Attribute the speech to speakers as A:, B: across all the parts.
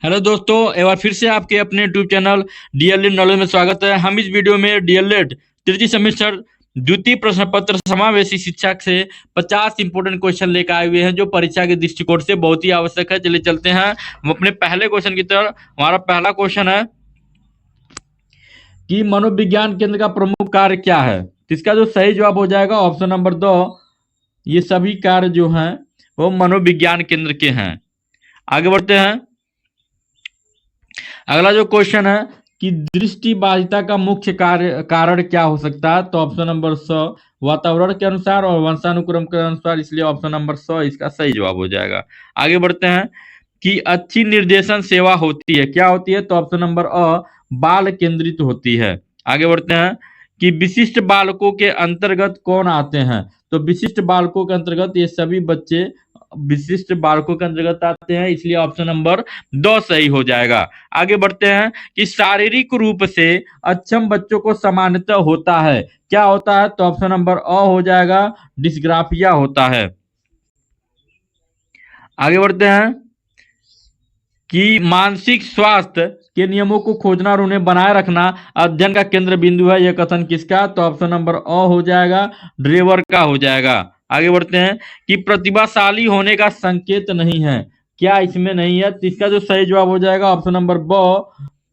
A: Hello दोस्तों, एक बार फिर से आपके अपने यूट्यूब चैनल डीएलएड नॉलेज में स्वागत है। हम इस वीडियो में डीएलएड तृतीय सेमेस्टर द्वितीय प्रश्न पत्र समावेशी शिक्षा से 50 इंपोर्टेंट क्वेश्चन लेकर आए हुए हैं, जो परीक्षा के दृष्टिकोण से बहुत ही आवश्यक है। चलिए चलते हैं हम अपने पहले क्वेश्चन की तरफ। हमारा पहला क्वेश्चन है कि मनोविज्ञान केंद्र का प्रमुख कार्य क्या है। तो इसका जो सही जवाब हो जाएगा ऑप्शन नंबर 2। ये सभी कार्य जो हैं वो मनोविज्ञान केंद्र के हैं। आगे बढ़ते हैं। अगला जो क्वेश्चन है कि दृष्टिबाधिता का मुख्य कारण क्या हो सकता है। तो ऑप्शन नंबर 100 वातावरण के अनुसार और वंशानुक्रम के अनुसार, इसलिए ऑप्शन नंबर 100 इसका सही जवाब हो जाएगा। आगे बढ़ते हैं कि अच्छी निर्देशन सेवा होती है, क्या होती है। तो ऑप्शन नंबर बाल केंद्रित होती है। आगे बढ़ते हैं कि विशिष्ट बालकों के अंतर्गत कौन आते हैं। तो विशिष्ट बालकों के अंतर्गत ये सभी बच्चे विशिष्ट बालकों के अंतर्गत आते हैं, इसलिए ऑप्शन नंबर 2 सही हो जाएगा। आगे बढ़ते हैं कि शारीरिक रूप से अक्षम बच्चों को सामान्यतः होता है, क्या होता है। तो ऑप्शन नंबर हो जाएगा डिस्ग्राफिया होता है। आगे बढ़ते हैं कि मानसिक स्वास्थ्य के नियमों को खोजना और उन्हें बनाए रखना अध्ययन का केंद्र बिंदु है। यह कथन किसका। तो ऑप्शन नंबर हो जाएगा ड्रेवर का हो जाएगा। आगे बढ़ते हैं कि प्रतिभाशाली होने का संकेत नहीं है, क्या इसमें नहीं है। तो इसका जो सही जवाब हो जाएगा ऑप्शन नंबर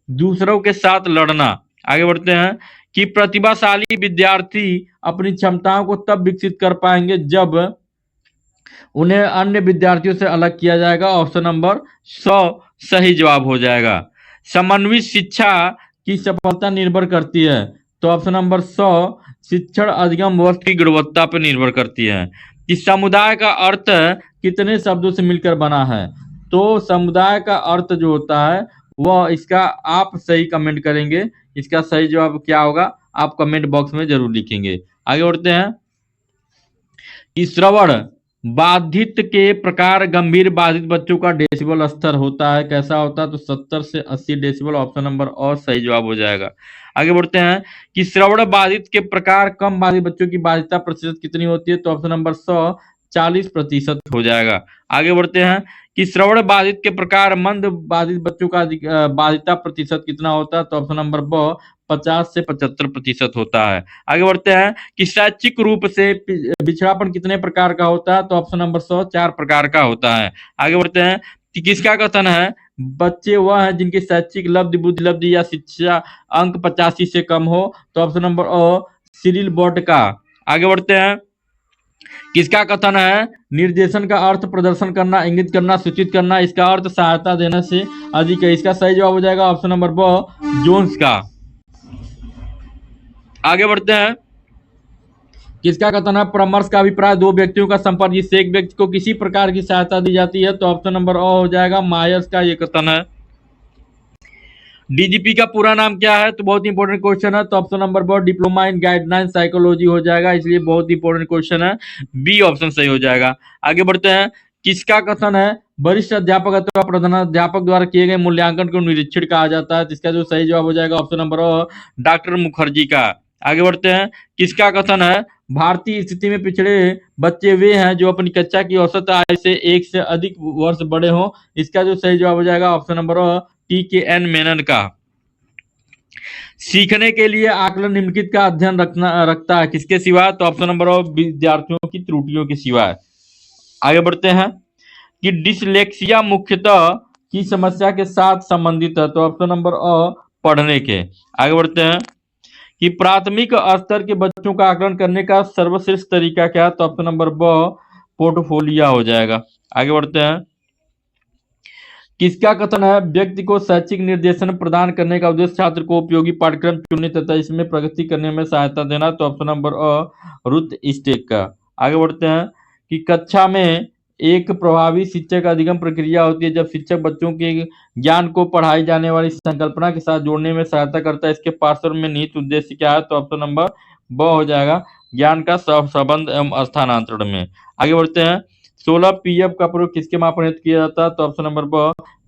A: दूसरों के साथ लड़ना। आगे बढ़ते हैं कि प्रतिभाशाली विद्यार्थी अपनी क्षमताओं को तब विकसित कर पाएंगे जब उन्हें अन्य विद्यार्थियों से अलग किया जाएगा। ऑप्शन नंबर 100 सही जवाब हो जाएगा। समन्वित शिक्षा की सफलता निर्भर करती है। तो ऑप्शन नंबर 100 शिक्षण अधिगम वस्तु की गुणवत्ता पर निर्भर करती है। कि समुदाय का अर्थ कितने शब्दों से मिलकर बना है। तो समुदाय का अर्थ जो होता है वह, इसका आप सही कमेंट करेंगे। इसका सही जवाब क्या होगा आप कमेंट बॉक्स में जरूर लिखेंगे। आगे बढ़ते हैं कि श्रवण बाधित के प्रकार गंभीर बाधित बच्चों का डेसिबल स्तर होता है, कैसा होता है। तो 70 से 80 डेसिबल, ऑप्शन नंबर और सही जवाब हो जाएगा। आगे बढ़ते हैं कि श्रवण बाधित के प्रकार कम बाधित बच्चों की बाधिता प्रतिशत कितनी होती है। तो ऑप्शन नंबर 100 40% हो जाएगा। आगे बढ़ते हैं कि श्रवण बाधित के प्रकार मंद बाधित बच्चों का बाधिता प्रतिशत कितना होता है। तो ऑप्शन नंबर 50 से 75% होता है। आगे बढ़ते हैं कि शैक्षिक रूप से पिछड़ापन कितने प्रकार का होता है। तो ऑप्शन नंबर 100 4 प्रकार का होता है। आगे बढ़ते हैं कि किसका कथन है बच्चे वह हैं जिनकी शैक्षिक लब्धि बुद्धि लब्धि या शिक्षा अंक 85 से कम हो। तो ऑप्शन नंबर सिरिल बोर्ड का। आगे बढ़ते हैं किसका कथन है निर्देशन का अर्थ प्रदर्शन करना, इंगित करना, सूचित करना, इसका अर्थ सहायता देने से अधिक है। इसका सही जवाब हो जाएगा ऑप्शन नंबर जोन्स का। आगे बढ़ते हैं किसका कथन है परामर्श का अभिप्राय दो व्यक्तियों का संपर्क जिससे एक व्यक्ति को किसी प्रकार की सहायता दी जाती है। तो ऑप्शन नंबर हो जाएगा मायर्स का ये कथन है। डीजीपी का पूरा नाम क्या है। तो बहुत इंपॉर्टेंट क्वेश्चन है। तो option number diploma in guideline psychology हो जाएगा, इसलिए बहुत इंपॉर्टेंट क्वेश्चन है। बी ऑप्शन सही हो जाएगा। आगे बढ़ते हैं किसका कथन है वरिष्ठ अध्यापक अथवा प्रधानाध्यापक द्वारा किए गए मूल्यांकन को निरीक्षण कहा जाता है। जिसका जो सही जवाब हो जाएगा ऑप्शन नंबर डॉक्टर मुखर्जी का। आगे बढ़ते हैं किसका कथन है भारतीय स्थिति में पिछड़े बच्चे वे हैं जो अपनी कक्षा की औसत आयु से 1 से अधिक वर्ष बड़े हों। इसका जो सही जवाब हो जाएगा ऑप्शन नंबर TKN मेनन का। सीखने के लिए आकलन निम्नलिखित का अध्ययन रखता है किसके सिवा। तो ऑप्शन नंबर विद्यार्थियों की त्रुटियों के सिवाय। आगे बढ़ते हैं कि डिसलेक्सिया मुख्यतः की समस्या के साथ संबंधित है। तो ऑप्शन नंबर पढ़ने के। आगे बढ़ते हैं कि प्राथमिक स्तर के बच्चों का आकलन करने का सर्वश्रेष्ठ तरीका क्या है। तो ऑप्शन नंबर पोर्टफोलियो हो जाएगा। आगे बढ़ते हैं किसका कथन है व्यक्ति को शैक्षिक निर्देशन प्रदान करने का उद्देश्य छात्र को उपयोगी पाठ्यक्रम चुनने तथा इसमें प्रगति करने में सहायता देना। तो ऑप्शन नंबर रुथ स्टेक का। आगे बढ़ते हैं कि कक्षा में एक प्रभावी शिक्षक अधिगम प्रक्रिया होती है जब शिक्षक बच्चों के ज्ञान को पढ़ाई जाने वाली संकल्पना के साथ जोड़ने में सहायता करता है। इसके पार्श्व में निहित उद्देश्य क्या है। तो ऑप्शन नंबर हो जाएगा ज्ञान का सहसंबंध एवं स्थानांतरण में। आगे बढ़ते हैं 16 PF का प्रयोग किसके मापन हेतु किया जाता है। तो ऑप्शन नंबर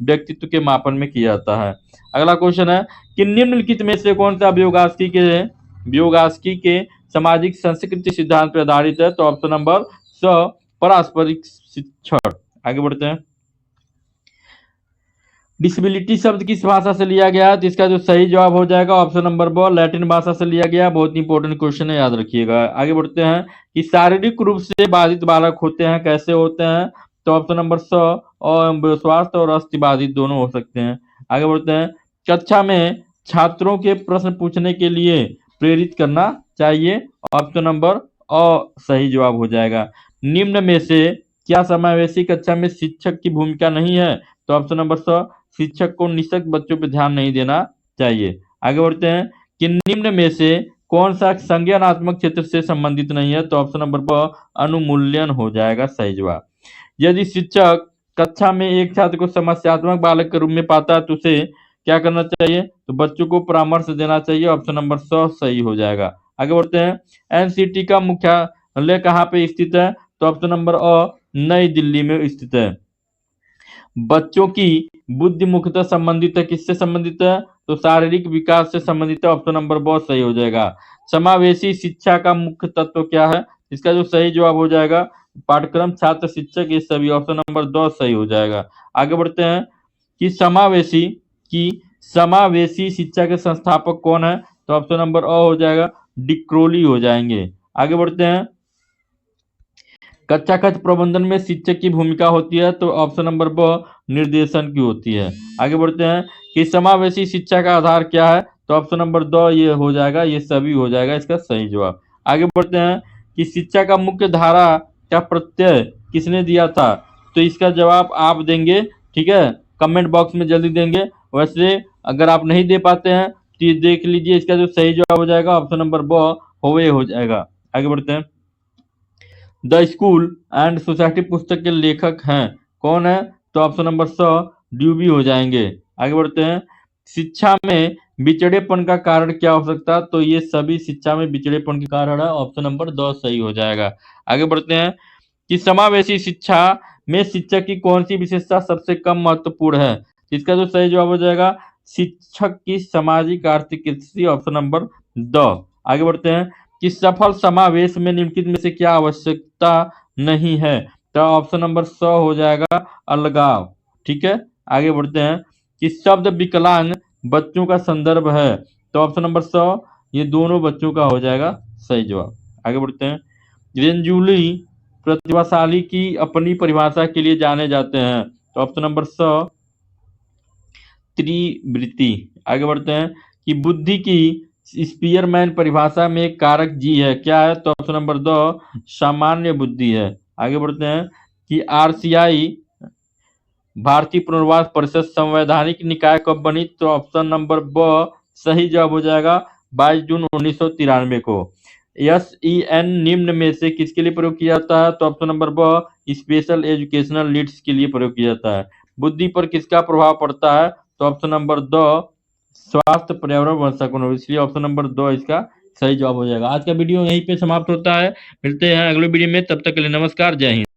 A: व्यक्तित्व के मापन में किया जाता है। अगला क्वेश्चन है कि निम्नलिखित में से कौन सा व्योगास्की के सामाजिक संस्कृति सिद्धांत पर आधारित है। तो ऑप्शन नंबर 100 पारस्परिक शिक्षण। आगे बढ़ते हैं डिसेबिलिटी शब्द किस भाषा से लिया गया है? तो इसका जो सही जवाब हो जाएगा ऑप्शन नंबर ब, लैटिन भाषा से लिया गया। बहुत इंपॉर्टेंट क्वेश्चन है, याद रखिएगा। आगे बढ़ते हैं कि शारीरिक रूप से बाधित बालक होते हैं, कैसे होते हैं? तो ऑप्शन नंबर स, और स्वास्थ्य और अस्थि बाधित दोनों हो सकते हैं। आगे बढ़ते हैं, कक्षा में छात्रों के प्रश्न पूछने के लिए प्रेरित करना चाहिए। ऑप्शन नंबर अ सही जवाब हो जाएगा। निम्न में से क्या समावेशी कक्षा में शिक्षक की भूमिका नहीं है? तो ऑप्शन नंबर स, शिक्षक को निःशक्त बच्चों पर ध्यान नहीं देना चाहिए। आगे बढ़ते हैं कि निम्न में से कौन सा संज्ञानात्मक क्षेत्र से संबंधित नहीं है? तो ऑप्शन नंबर ब, अनुमूल्यन हो जाएगा सही जवाब। यदि शिक्षक कक्षा में एक छात्र को समस्यात्मक बालक के रूप में पाता है तो उसे क्या करना चाहिए? तो बच्चों को परामर्श देना चाहिए। ऑप्शन नंबर स सही हो जाएगा। आगे बढ़ते हैं, एनसीटी का मुख्यालय कहाँ पे स्थित है? तो ऑप्शन नंबर अ, नई दिल्ली में स्थित है। बच्चों की बुद्धि मुख्यतः संबंधित है, किससे संबंधित है? तो शारीरिक विकास से संबंधित है। ऑप्शन नंबर ब सही हो जाएगा। समावेशी शिक्षा का मुख्य तत्व क्या है? इसका जो सही जवाब हो जाएगा पाठ्यक्रम, छात्र, शिक्षक, ये सभी। ऑप्शन नंबर दो सही हो जाएगा। आगे बढ़ते हैं कि की समावेशी शिक्षा के संस्थापक कौन है? तो ऑप्शन नंबर अ हो जाएगा, डिक्रोली हो जाएंगे। आगे बढ़ते हैं, कक्षा कक्ष प्रबंधन में शिक्षक की भूमिका होती है। तो ऑप्शन नंबर ब, निर्देशन की होती है। आगे बढ़ते हैं कि समावेशी शिक्षा का आधार क्या है? तो ऑप्शन नंबर दो ये हो जाएगा, ये सभी हो जाएगा इसका सही जवाब। आगे बढ़ते हैं कि शिक्षा का मुख्य धारा का प्रत्यय किसने दिया था? तो इसका जवाब आप देंगे, ठीक है, कमेंट बॉक्स में जल्दी देंगे। वैसे अगर आप नहीं दे पाते हैं तो ये देख लीजिए, इसका जो सही जवाब हो जाएगा ऑप्शन नंबर ब, होवे हो जाएगा। आगे बढ़ते हैं, द स्कूल एंड सोसाइटी पुस्तक के लेखक हैं, कौन है? तो ऑप्शन नंबर स, ड्यूबी हो जाएंगे। आगे बढ़ते हैं, शिक्षा में बिछड़ेपन का कारण क्या हो सकता है? तो ये सभी शिक्षा में बिछड़ेपन के कारण है। ऑप्शन नंबर दो सही हो जाएगा। आगे बढ़ते हैं कि समावेशी शिक्षा में शिक्षक की कौन सी विशेषता सबसे कम महत्वपूर्ण है? इसका जो सही जवाब हो जाएगा शिक्षक की सामाजिक आर्थिक स्थिति। ऑप्शन नंबर दो। आगे बढ़ते हैं कि सफल समावेश में निम्नलिखित में से क्या आवश्यकता नहीं है? तो ऑप्शन नंबर स हो जाएगा, अलगाव। ठीक है, आगे बढ़ते हैं कि शब्द विकलांग बच्चों का संदर्भ है। तो ऑप्शन नंबर स, ये दोनों बच्चों का हो जाएगा सही जवाब। आगे बढ़ते हैं, रेंजुली प्रतिभाशाली की अपनी परिभाषा के लिए जाने जाते हैं। तो ऑप्शन नंबर स, त्रिवृत्ति। आगे बढ़ते हैं कि बुद्धि की स्पीयरमैन परिभाषा में एक कारक जी है, क्या है? तो ऑप्शन नंबर दो, सामान्य बुद्धि है। आगे बढ़ते हैं कि आरसीआई भारतीय पुनर्वास परिषद संवैधानिक निकाय कब बनी? तो ऑप्शन नंबर ब सही जवाब हो जाएगा 22 जून 1993 को। SEN निम्न में से किसके लिए प्रयोग किया जाता है? तो ऑप्शन नंबर ब, स्पेशल एजुकेशनल नीड्स के लिए प्रयोग किया जाता है। बुद्धि पर किसका प्रभाव पड़ता है? तो ऑप्शन नंबर दो, स्वास्थ्य, पर्यावरण, वंशानुगुण, इसलिए ऑप्शन नंबर दो इसका सही जवाब हो जाएगा। आज का वीडियो यहीं पे समाप्त होता है, मिलते हैं अगले वीडियो में, तब तक के लिए नमस्कार, जय हिंद।